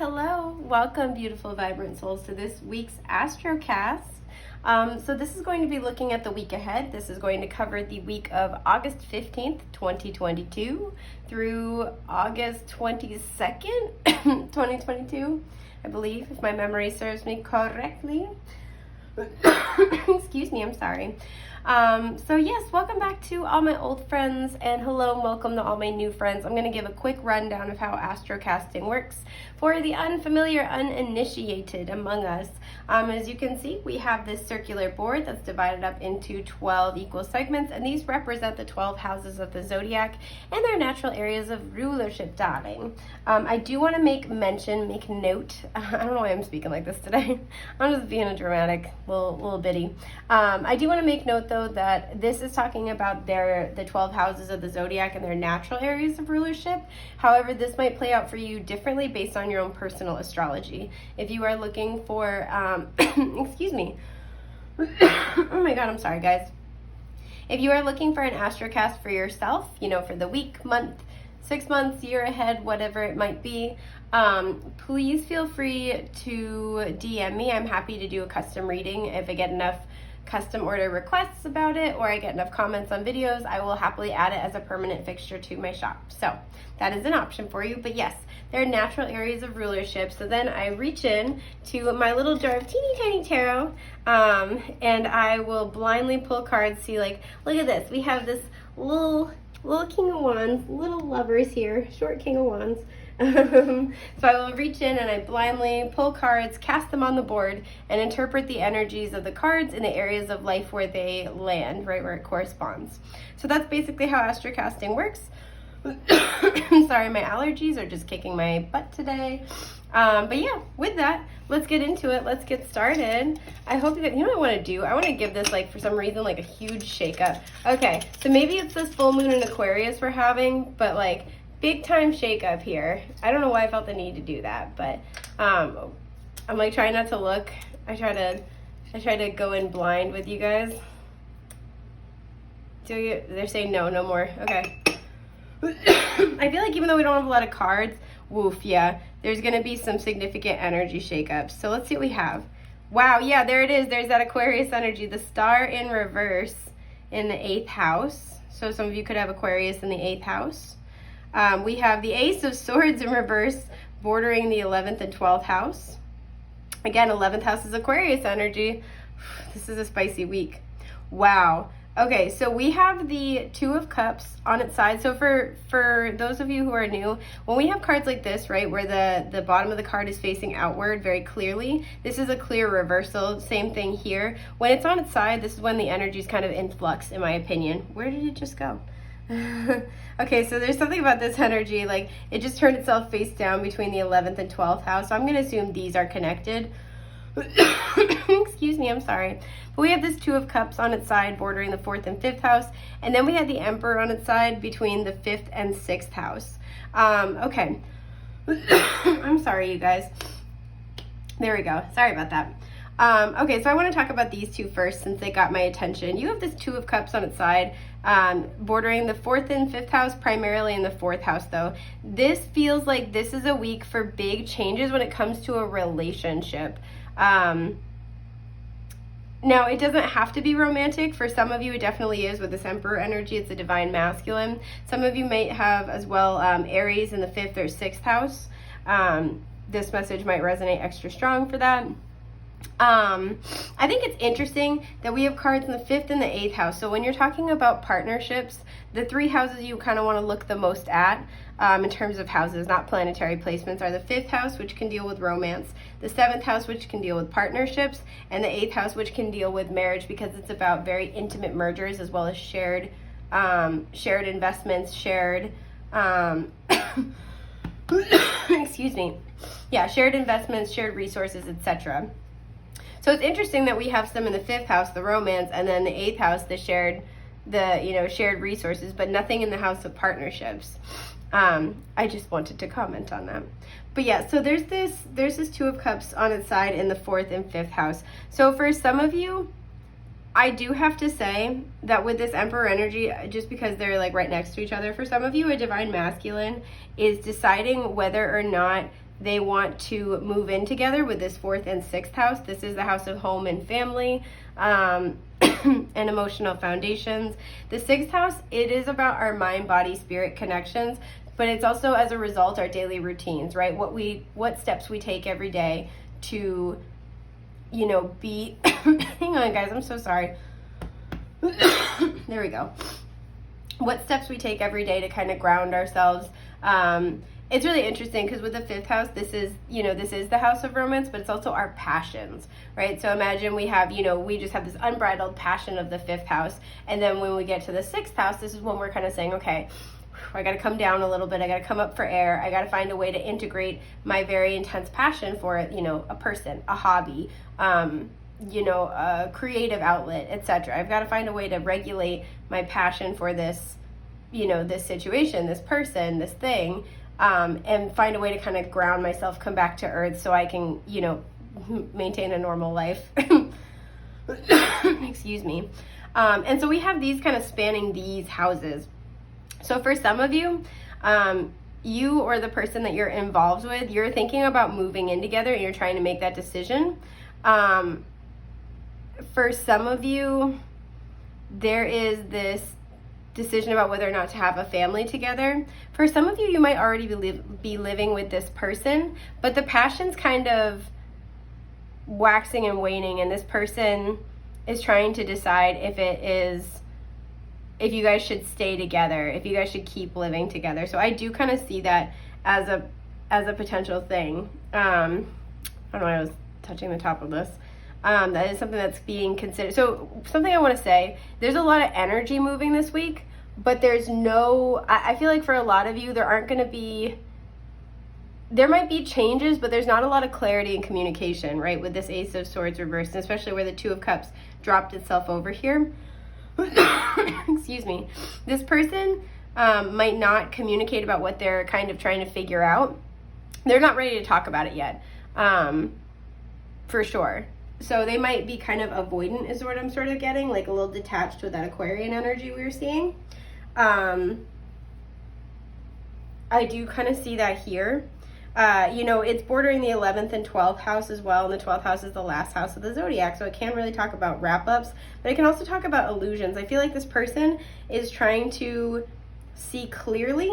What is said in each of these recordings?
Hello, welcome beautiful vibrant souls to this week's Astrocast. So this is going to be looking at the week ahead. This is going to cover the week of August 15th, 2022 through August 22nd, 2022, I believe, if my memory serves me correctly. Excuse me, I'm sorry. So yes, welcome back to all my old friends, and hello and welcome to all my new friends. I'm going to give a quick rundown of how astrocasting works for the unfamiliar, uninitiated among us. As you can see, we have this circular board that's divided up into 12 equal segments, and these represent the 12 houses of the zodiac and their natural areas of rulership, darling. I do want to make note, I don't know why I'm speaking like this today. I'm just being a dramatic little bitty. I do want to make note though that this is talking about the 12 houses of the zodiac and their natural areas of rulership. However, this might play out for you differently based on your own personal astrology. If you are looking for, excuse me. Oh my God, I'm sorry guys. If you are looking for an astrocast for yourself, for the week, month, 6 months, year ahead, whatever it might be, please feel free to DM me. I'm happy to do a custom reading. If I get enough custom order requests about it, or I get enough comments on videos, I will happily add it as a permanent fixture to my shop. So that is an option for you. But yes, there are natural areas of rulership. So then I reach in to my little jar of teeny tiny tarot, and I will blindly pull cards. See, look at this. We have this little King of Wands, little lovers here, short King of Wands. So I will reach in and I blindly pull cards, cast them on the board, and interpret the energies of the cards in the areas of life where they land, right where it corresponds. So that's basically how astrocasting works. Sorry, my allergies are just kicking my butt today. But yeah, with that, let's get into it. Let's get started. I hope you know what I want to do? I want to give this, for some reason, a huge shakeup. Okay, so maybe it's this full moon in Aquarius we're having, but big time shakeup here. I don't know why I felt the need to do that, but I'm trying not to look. I try to go in blind with you guys. They're saying no more. Okay. I feel like even though we don't have a lot of cards, yeah, there's gonna be some significant energy shakeups. So let's see what we have. Wow, yeah, there it is. There's that Aquarius energy. The star in reverse in the 8th house. So some of you could have Aquarius in the 8th house. We have the Ace of Swords in reverse bordering the 11th and 12th house. Again, 11th house is Aquarius energy. This is a spicy week. Wow. Okay, so we have the Two of Cups on its side. So for those of you who are new, when we have cards like this, right, where the bottom of the card is facing outward very clearly, this is a clear reversal. Same thing here. When it's on its side, this is when the energy is kind of in flux, in my opinion. Where did it just go? Okay, so there's something about this energy, it just turned itself face down between the 11th and 12th house. So I'm going to assume these are connected. Excuse me, I'm sorry. But we have this Two of Cups on its side bordering the 4th and 5th house. And then we had the Emperor on its side between the 5th and 6th house. Okay. I'm sorry, you guys. There we go. Sorry about that. Okay, so I want to talk about these two first since they got my attention. You have this Two of Cups on its side, bordering the 4th and 5th house, primarily in the 4th house though. This feels like this is a week for big changes when it comes to a relationship. Now, it doesn't have to be romantic. For some of you, it definitely is with this Emperor energy. It's a divine masculine. Some of you might have as well Aries in the 5th or 6th house. This message might resonate extra strong for that. I think it's interesting that we have cards in the 5th and the 8th house. So when you're talking about partnerships, the 3 houses you kind of want to look the most at in terms of houses, not planetary placements, are the 5th house, which can deal with romance, the 7th house, which can deal with partnerships, and the 8th house, which can deal with marriage, because it's about very intimate mergers as well as shared investments, excuse me. Yeah, shared investments, shared resources, etc. So it's interesting that we have some in the 5th house, the romance, and then the 8th house, the shared resources, but nothing in the house of partnerships. I just wanted to comment on that. But yeah, so there's this Two of Cups on its side in the 4th and 5th house. So for some of you, I do have to say that with this Emperor energy, just because they're right next to each other, for some of you, a divine masculine is deciding whether or not they want to move in together with this 4th and 6th house. This is the house of home and family, and emotional foundations. The 6th house, it is about our mind, body, spirit connections, but it's also, as a result, our daily routines, right? What steps we take every day to, be, hang on guys, I'm so sorry. There we go. What steps we take every day to kind of ground ourselves. It's really interesting because with the 5th house, this is the house of romance, but it's also our passions, right? So imagine we have, we just have this unbridled passion of the 5th house. And then when we get to the 6th house, this is when we're kind of saying, okay, I got to come down a little bit. I got to come up for air. I got to find a way to integrate my very intense passion for, a person, a hobby, a creative outlet, etc. I've got to find a way to regulate my passion for this, this situation, this person, this thing, and find a way to kind of ground myself, come back to earth so I can, maintain a normal life. Excuse me. And so we have these kind of spanning these houses. So for some of you, you or the person that you're involved with, you're thinking about moving in together and you're trying to make that decision. For some of you, there is this decision about whether or not to have a family together. For some of you, you might already be living with this person, but the passion's kind of waxing and waning, and this person is trying to decide if you guys should stay together, if you guys should keep living together. So I do kind of see that as a potential thing. I don't know why I was touching the top of this. That is something that's being considered. So something I want to say, there's a lot of energy moving this week, but there's I feel like for a lot of you, there might be changes, but there's not a lot of clarity and communication, right? With this Ace of Swords reversed, and especially where the 2 of Cups dropped itself over here. Excuse me. This person might not communicate about what they're kind of trying to figure out. They're not ready to talk about it yet, for sure. So they might be kind of avoidant is what I'm sort of getting, like a little detached with that Aquarian energy we were seeing. I do kind of see that here. It's bordering the 11th and 12th house as well, and the 12th house is the last house of the zodiac, so it can really talk about wrap-ups, but it can also talk about illusions. I feel like this person is trying to see clearly,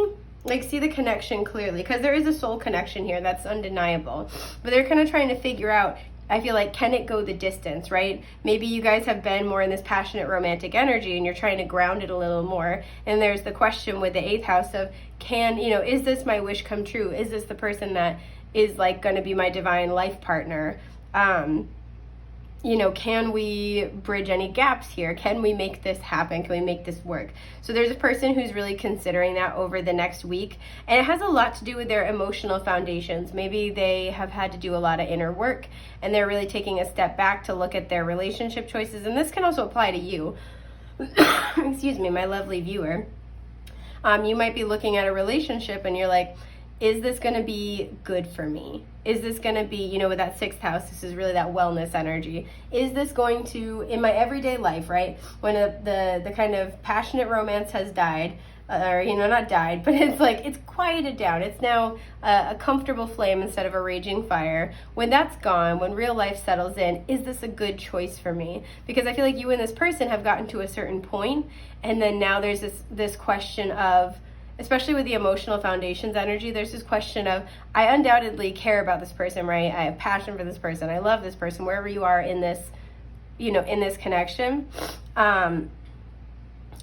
see the connection clearly, because there is a soul connection here that's undeniable, but they're kind of trying to figure out, I feel like, can it go the distance, right? Maybe you guys have been more in this passionate romantic energy and you're trying to ground it a little more. And there's the question with the 8th house of, is this my wish come true? Is this the person that is going to be my divine life partner? Can we bridge any gaps here? Can we make this happen? Can we make this work? So there's a person who's really considering that over the next week. And it has a lot to do with their emotional foundations. Maybe they have had to do a lot of inner work and they're really taking a step back to look at their relationship choices. And this can also apply to you. Excuse me, my lovely viewer. You might be looking at a relationship and you're like, is this going to be good for me? Is this going to be, with that 6th house, this is really that wellness energy. Is this going to, in my everyday life, right, when the kind of passionate romance has died, or, not died, but it's quieted down. It's now a comfortable flame instead of a raging fire. When that's gone, when real life settles in, is this a good choice for me? Because I feel like you and this person have gotten to a certain point, and then now there's this question of, especially with the emotional foundations energy, there's this question of, I undoubtedly care about this person, right? I have passion for this person. I love this person, wherever you are in this, in this connection.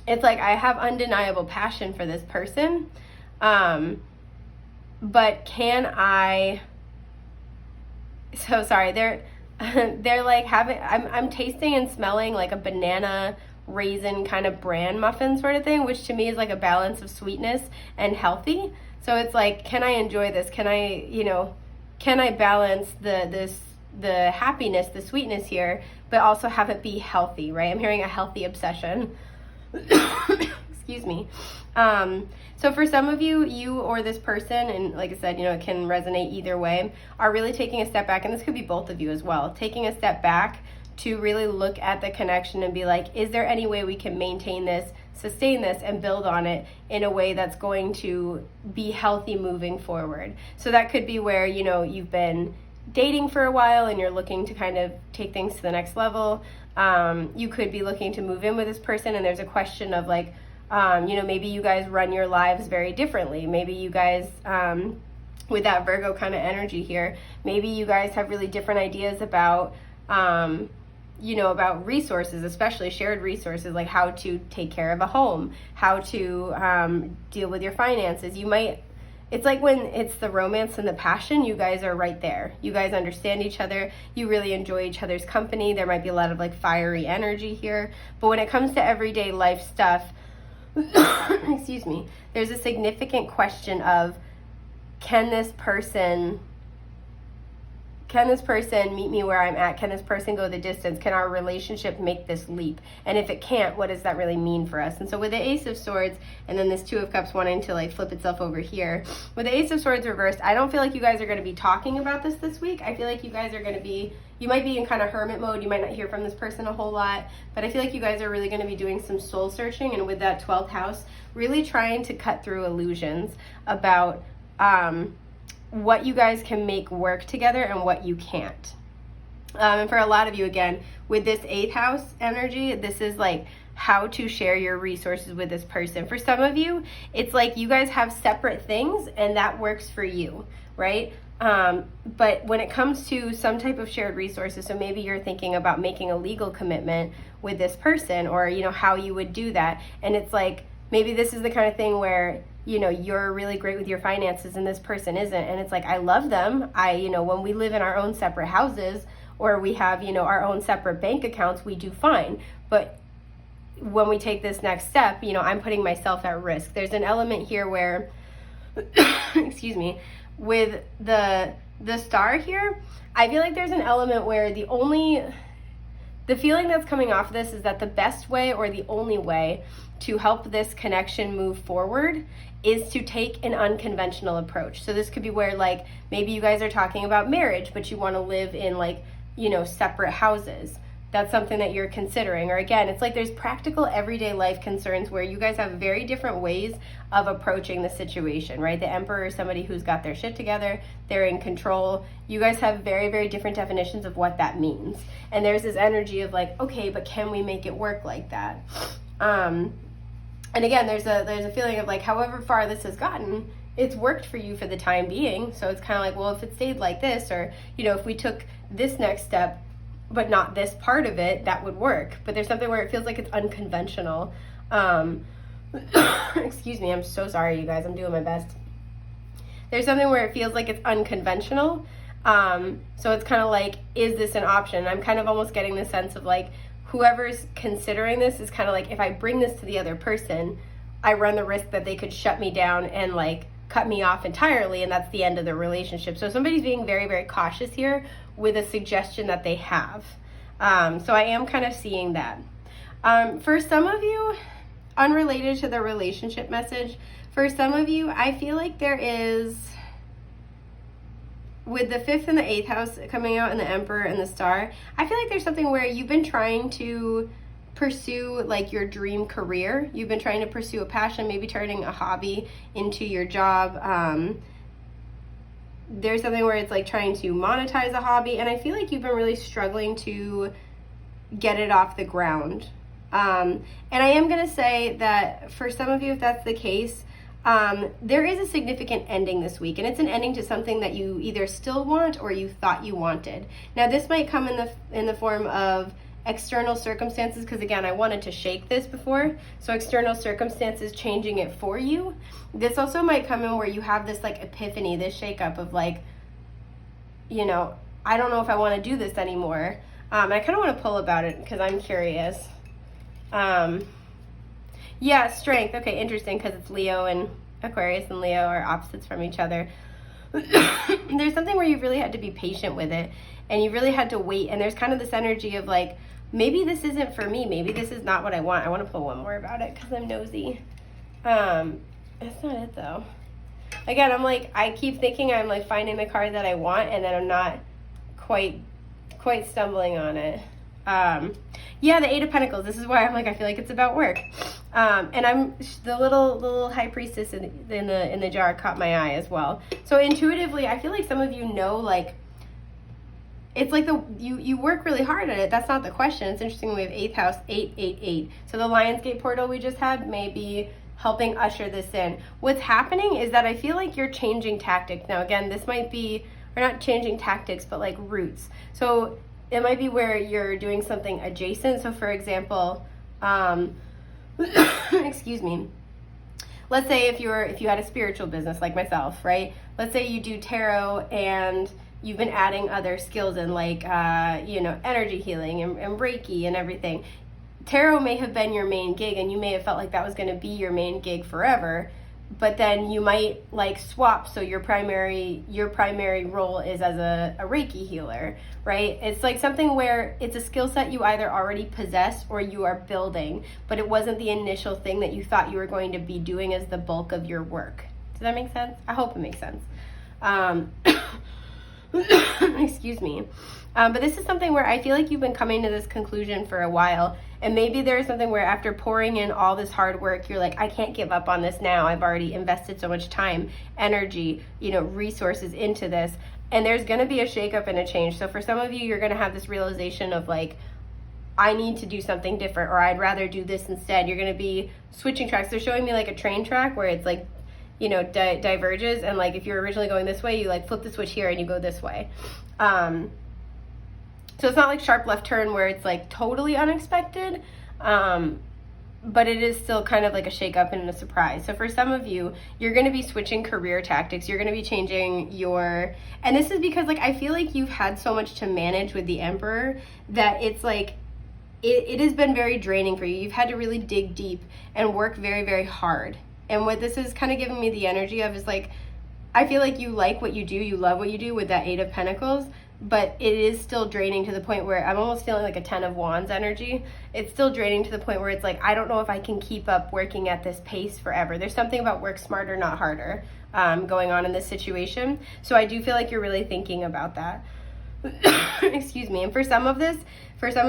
It's like, I have undeniable passion for this person. But can I, so sorry, they're like I'm tasting and smelling like a banana raisin kind of bran muffin sort of thing, which to me is like a balance of sweetness and healthy. So it's like, can I enjoy this? Can I balance the happiness, the sweetness here, but also have it be healthy, right? I'm hearing a healthy obsession. Excuse me. So for some of you, you or this person, and like I said, it can resonate either way, are really taking a step back, and this could be both of you as well, taking a step back to really look at the connection and be like, is there any way we can maintain this sustain this and build on it in a way that's going to be healthy moving forward. So that could be where, you know, you've been dating for a while and you're looking to kind of take things to the next level. You could be looking to move in with this person, and there's a question of like, you know, maybe you guys run your lives very differently. Maybe you guys, with that Virgo kind of energy here, maybe you guys have really different ideas about, you know, about resources, especially shared resources, like how to take care of a home, how to deal with your finances. You might, it's like when it's the romance and the passion, you guys are right there. You guys understand each other. You really enjoy each other's company. There might be a lot of like fiery energy here. But when it comes to everyday life stuff, excuse me, there's a significant question of, can this person meet me where I'm at? Can this person go the distance? Can our relationship make this leap? And if it can't, what does that really mean for us? And so with the Ace of Swords, and then this Two of Cups wanting to like flip itself over here, with the Ace of Swords reversed, I don't feel like you guys are going to be talking about this week. I feel like you guys are going to be, you might be in kind of hermit mode. You might not hear from this person a whole lot, but I feel like you guys are really going to be doing some soul searching, and with that 12th house, really trying to cut through illusions about what you guys can make work together and what you can't. And for a lot of you, again, with this 8th house energy, this is like how to share your resources with this person. For some of you, it's like you guys have separate things and that works for you, right? But when it comes to some type of shared resources, so maybe you're thinking about making a legal commitment with this person, or, you know, how you would do that. And it's like, maybe this is the kind of thing where, you know, you're really great with your finances and this person isn't. And it's like, I love them. You know, when we live in our own separate houses, or we have, you know, our own separate bank accounts, we do fine. But when we take this next step, you know, I'm putting myself at risk. There's an element here where, excuse me, with the star here, I feel like there's an element where the feeling that's coming off this is that the best way, or the only way to help this connection move forward, is to take an unconventional approach. So this could be where, like, maybe you guys are talking about marriage, but you want to live in, like, you know, separate houses. That's something that you're considering. Or again, it's like there's practical everyday life concerns where you guys have very different ways of approaching the situation, right? The Emperor is somebody who's got their shit together, they're in control. You guys have very, very different definitions of what that means. And there's this energy of like, okay, but can we make it work like that? And again, there's a feeling of like, however far this has gotten, it's worked for you for the time being. So it's kind of like, well, if it stayed like this, or, you know, if we took this next step, but not this part of it, that would work. But there's something where it feels like it's unconventional. Excuse me, I'm so sorry, you guys. I'm doing my best. There's something where it feels like it's unconventional. So it's kind of like, is this an option? I'm kind of almost getting the sense of like, whoever's considering this is kind of like, if I bring this to the other person, I run the risk that they could shut me down and like cut me off entirely, and that's the end of the relationship. So somebody's being very, very cautious here with a suggestion that they have. So I am kind of seeing that. For some of you, unrelated to the relationship message, for some of you, I feel like there is, with the 5th and the 8th house coming out, and the Emperor and the Star, I feel like there's something where you've been trying to pursue like your dream career. You've been trying to pursue a passion, maybe turning a hobby into your job. There's something where it's like trying to monetize a hobby, and I feel like you've been really struggling to get it off the ground. And I am going to say that for some of you, if that's the case, there is a significant ending this week, and it's an ending to something that you either still want or you thought you wanted. Now, this might come in the form of external circumstances, because again, I wanted to shake this before, so external circumstances changing it for you. This also might come in where you have this like epiphany, this shake-up of like, you know, I don't know if I want to do this anymore. I kind of want to pull about it because I'm curious. Yeah, strength. Okay, interesting, because it's Leo and Aquarius, and Leo are opposites from each other. There's something where you really had to be patient with it, and you really had to wait, and there's kind of this energy of like, maybe this isn't for me, maybe this is not what I want. I want to pull one more about it because I'm nosy. That's not it though. Again, I'm like, I keep thinking I'm like finding the card that I want, and then I'm not quite stumbling on it. Yeah, the Eight of Pentacles. This is why I'm like, I feel like it's about work. And I'm the little high priestess in the jar caught my eye as well. So intuitively, I feel like some of you know, like, it's like you work really hard at it. That's not the question. It's interesting. We have 8th house, 888. So the Lionsgate portal we just had may be helping usher this in. What's happening is that I feel like you're changing tactics. Now, again, this might be, we're not changing tactics, but like routes. So it might be where you're doing something adjacent. So for example, excuse me, let's say if you had a spiritual business like myself, right? Let's say you do tarot and you've been adding other skills in, like, energy healing and Reiki and everything. Tarot may have been your main gig, and you may have felt like that was going to be your main gig forever, but then you might like swap, so your primary role is as a Reiki healer, right? It's like something where it's a skill set you either already possess or you are building, but it wasn't the initial thing that you thought you were going to be doing as the bulk of your work. Does that make sense? I hope it makes sense. Excuse me. But this is something where I feel like you've been coming to this conclusion for a while, and maybe there's something where after pouring in all this hard work, you're like, I can't give up on this now. I've already invested so much time, energy, resources into this, and there's going to be a shakeup and a change. So for some of you, you're going to have this realization of like, I need to do something different, or I'd rather do this instead. You're going to be switching tracks. They're showing me like a train track where it's like, diverges, and like if you're originally going this way, you like flip the switch here and you go this way. So it's not like sharp left turn where it's like totally unexpected, but it is still kind of like a shake up and a surprise. So for some of you, you're going to be switching career tactics. You're going to be changing and this is because like I feel like you've had so much to manage with the Emperor that it's like it has been very draining for you. You've had to really dig deep and work very, very hard. And what this is kind of giving me the energy of is like, I feel like you like what you do, you love what you do with that 8 of Pentacles, but it is still draining to the point where I'm almost feeling like a 10 of Wands energy. It's still draining to the point where it's like, I don't know if I can keep up working at this pace forever. There's something about work smarter, not harder, going on in this situation. So I do feel like you're really thinking about that. Excuse me. And for some of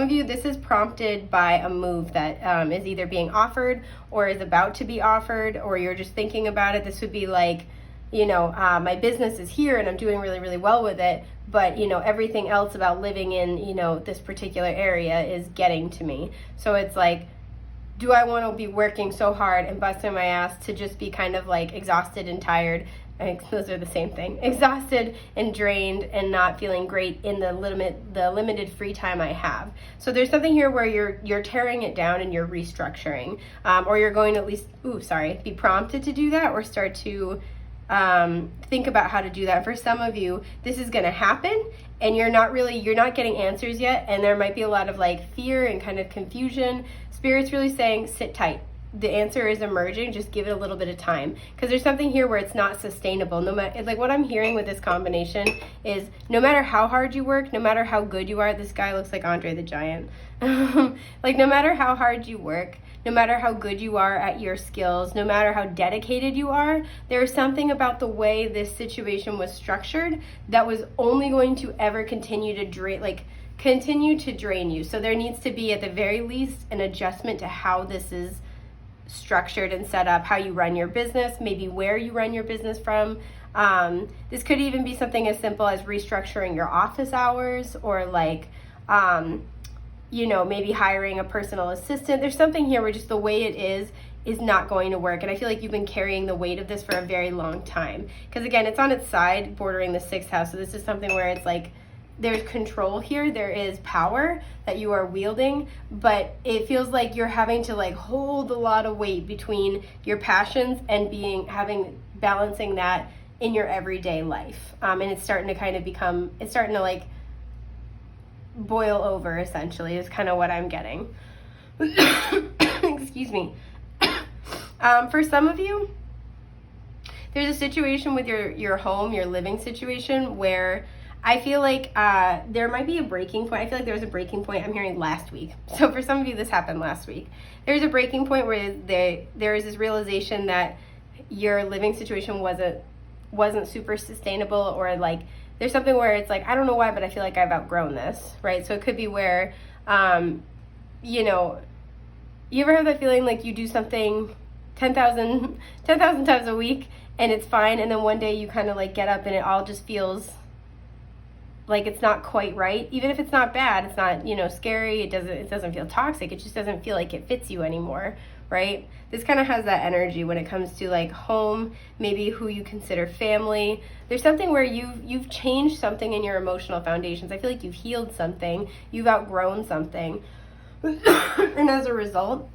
you, this is prompted by a move that is either being offered or is about to be offered, or you're just thinking about it. This would be like, my business is here and I'm doing really, really well with it, but everything else about living in, this particular area is getting to me. So it's like, do I want to be working so hard and busting my ass to just be kind of like exhausted and tired? I think those are the same thing. Exhausted and drained and not feeling great in the limited free time I have. So there's something here where you're tearing it down and you're restructuring, or you're going to at least be prompted to do that, or start to think about how to do that. For some of you, this is going to happen and you're not getting answers yet, and there might be a lot of like fear and kind of confusion. Spirit's really saying, sit tight. The answer is emerging. Just give it a little bit of time, because there's something here where it's not sustainable. No matter, like what I'm hearing with this combination is, no matter how hard you work, no matter how good you are, this guy looks like Andre the Giant. Like no matter how hard you work, no matter how good you are at your skills, no matter how dedicated you are, there's something about the way this situation was structured that was only going to ever continue to drain you. So there needs to be, at the very least, an adjustment to how this is structured and set up, how you run your business, maybe where you run your business from. This could even be something as simple as restructuring your office hours, or like maybe hiring a personal assistant. There's something here where just the way it is not going to work, and I feel like you've been carrying the weight of this for a very long time, because again, it's on its side bordering the 6th house. So this is something where it's like there's control here, there is power that you are wielding, but it feels like you're having to like hold a lot of weight between your passions and balancing that in your everyday life. And it's starting to like boil over, essentially, is kind of what I'm getting. Excuse me. For some of you, there's a situation with your home, your living situation, where I feel like there might be a breaking point. I feel like there was a breaking point I'm hearing last week. So for some of you, this happened last week. There's a breaking point where there is this realization that your living situation wasn't super sustainable, or like there's something where it's like, I don't know why, but I feel like I've outgrown this, right? So it could be where You know, you ever have that feeling like you do something 10,000 times a week and it's fine, and then one day you kind of like get up and it all just feels like it's not quite right? Even if it's not bad, it's not, scary, it doesn't feel toxic, it just doesn't feel like it fits you anymore, right? This kind of has that energy when it comes to like home, maybe who you consider family. There's something where you've changed something in your emotional foundations. I feel like you've healed something, you've outgrown something. And as a result,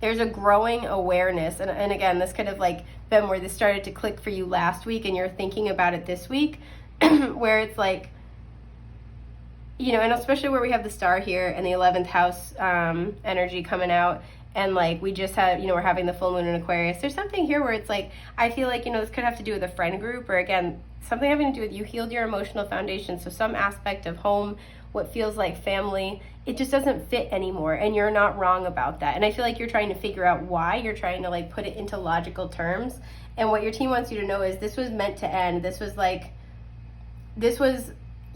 there's a growing awareness. And again, this could have like been where this started to click for you last week and you're thinking about it this week, where it's like, and especially where we have the star here and the 11th house energy coming out, and like we just had, we're having the full moon in Aquarius. There's something here where it's like, I feel like, this could have to do with a friend group, or again, something having to do with you healed your emotional foundation. So some aspect of home, what feels like family, it just doesn't fit anymore, and you're not wrong about that. And I feel like you're trying to figure out why. You're trying to like put it into logical terms. And what your team wants you to know is this was meant to end.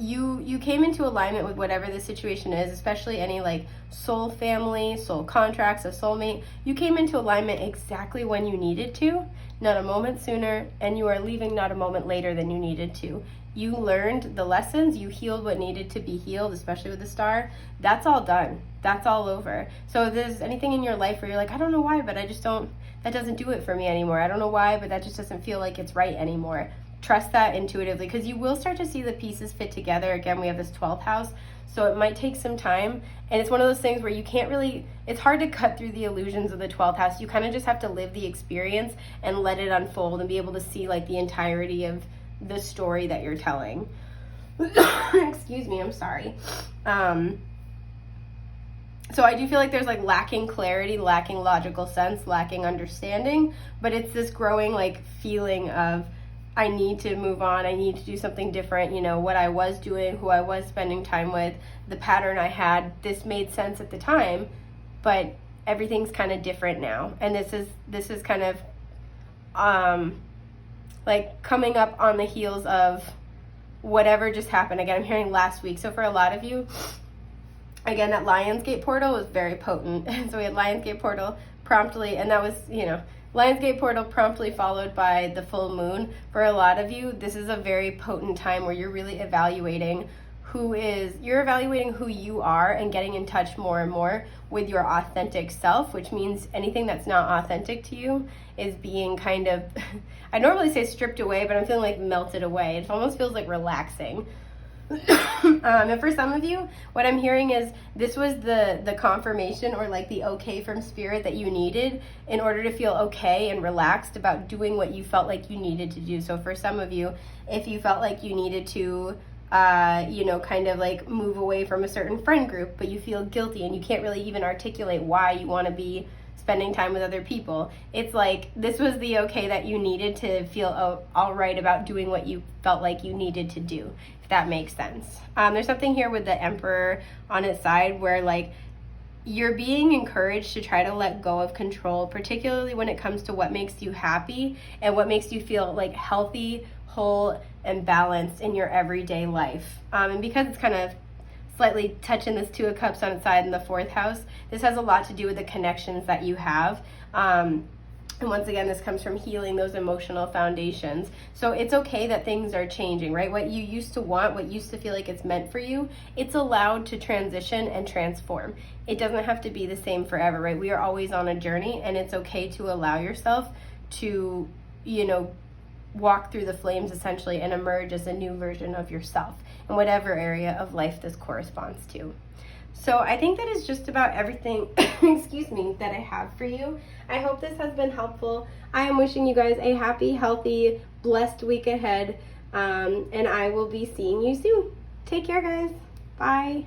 You came into alignment with whatever the situation is, especially any like soul family, soul contracts, a soulmate. You came into alignment exactly when you needed to, not a moment sooner, and you are leaving not a moment later than you needed to. You learned the lessons, you healed what needed to be healed, especially with the star. That's all done. That's all over. So if there's anything in your life where you're like, I don't know why, but that doesn't do it for me anymore. I don't know why, but that just doesn't feel like it's right anymore. Trust that intuitively, because you will start to see the pieces fit together. Again, we have this 12th house, so it might take some time. And it's one of those things where you can't really, it's hard to cut through the illusions of the 12th house. You kind of just have to live the experience and let it unfold and be able to see like the entirety of the story that you're telling. Excuse me, I'm sorry. So I do feel like there's like lacking clarity, lacking logical sense, lacking understanding, but it's this growing like feeling of, I need to move on, I need to do something different, what I was doing, who I was spending time with, the pattern I had, this made sense at the time, but everything's kind of different now. And this is kind of like coming up on the heels of whatever just happened. Again, I'm hearing last week. So for a lot of you, again, that Lionsgate portal was very potent. And so we had Lionsgate portal promptly, and that was, Lionsgate portal promptly followed by the full moon. For a lot of you, this is a very potent time where you're really evaluating who you are and getting in touch more and more with your authentic self, which means anything that's not authentic to you is being kind of, I normally say stripped away, but I'm feeling like melted away. It almost feels like relaxing. And for some of you, what I'm hearing is this was the confirmation or like the okay from spirit that you needed in order to feel okay and relaxed about doing what you felt like you needed to do. So for some of you, if you felt like you needed to kind of like move away from a certain friend group, but you feel guilty and you can't really even articulate why you want to be spending time with other people, it's like this was the okay that you needed to feel all right about doing what you felt like you needed to do, if that makes sense. There's something here with the Emperor on its side where like you're being encouraged to try to let go of control, particularly when it comes to what makes you happy and what makes you feel like healthy, whole, and balanced in your everyday life. And because it's kind of slightly touching this Two of Cups on its side in the 4th house, this has a lot to do with the connections that you have. And once again, this comes from healing those emotional foundations. So it's okay that things are changing, right? What you used to want, what used to feel like it's meant for you, it's allowed to transition and transform. It doesn't have to be the same forever, right? We are always on a journey, and it's okay to allow yourself to, walk through the flames essentially and emerge as a new version of yourself in whatever area of life this corresponds to. So I think that is just about everything, excuse me, that I have for you. I hope this has been helpful. I am wishing you guys a happy, healthy, blessed week ahead, and I will be seeing you soon. Take care, guys. Bye.